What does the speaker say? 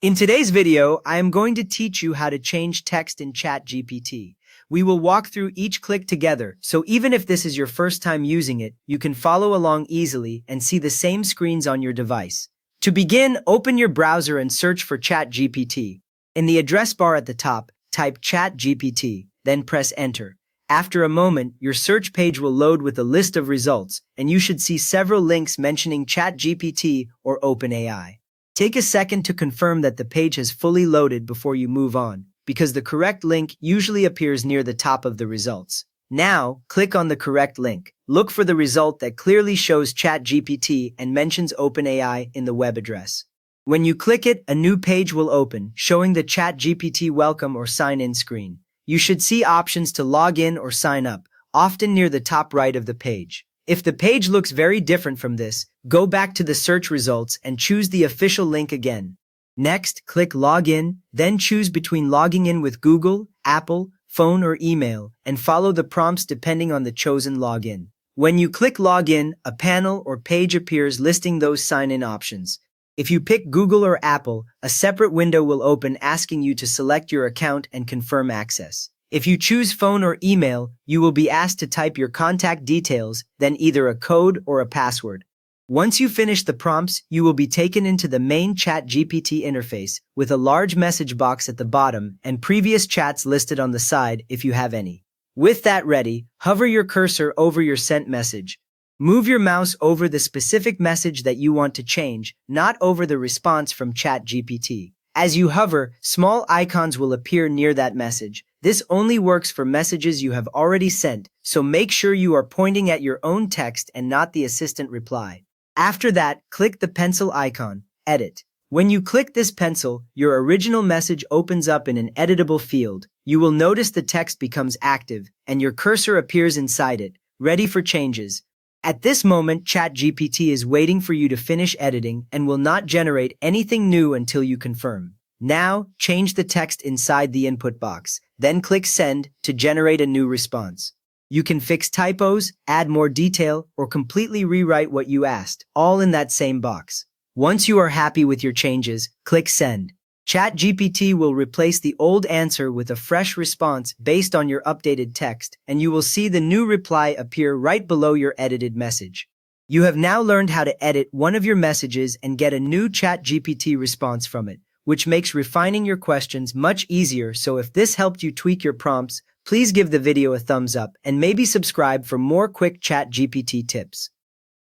In today's video, I am going to teach you how to change text in Chat GPT. We will walk through each click together, so even if this is your first time using it, you can follow along easily and see the same screens on your device. To begin, open your browser and search for Chat GPT. In the address bar at the top, type Chat GPT, then press Enter. After a moment, your search page will load with a list of results, and you should see several links mentioning Chat GPT or OpenAI. Take a second to confirm that the page has fully loaded before you move on, because the correct link usually appears near the top of the results. Now, click on the correct link. Look for the result that clearly shows ChatGPT and mentions OpenAI in the web address. When you click it, a new page will open, showing the ChatGPT welcome or sign-in screen. You should see options to log in or sign up, often near the top right of the page. If the page looks very different from this, go back to the search results and choose the official link again. Next, click Login, then choose between logging in with Google, Apple, phone, or email, and follow the prompts depending on the chosen login. When you click Login, a panel or page appears listing those sign-in options. If you pick Google or Apple, a separate window will open asking you to select your account and confirm access. If you choose phone or email, you will be asked to type your contact details, then either a code or a password. Once you finish the prompts, you will be taken into the main ChatGPT interface with a large message box at the bottom and previous chats listed on the side if you have any. With that ready, hover your cursor over your sent message. Move your mouse over the specific message that you want to change, not over the response from ChatGPT. As you hover, small icons will appear near that message. This only works for messages you have already sent, so make sure you are pointing at your own text and not the assistant reply. After that, click the pencil icon, Edit. When you click this pencil, your original message opens up in an editable field. You will notice the text becomes active, and your cursor appears inside it, ready for changes. At this moment, ChatGPT is waiting for you to finish editing and will not generate anything new until you confirm. Now, change the text inside the input box, then click Send to generate a new response. You can fix typos, add more detail, or completely rewrite what you asked, all in that same box. Once you are happy with your changes, click Send. ChatGPT will replace the old answer with a fresh response based on your updated text, and you will see the new reply appear right below your edited message. You have now learned how to edit one of your messages and get a new ChatGPT response from it, which makes refining your questions much easier. So if this helped you tweak your prompts, please give the video a thumbs up and maybe subscribe for more quick ChatGPT tips.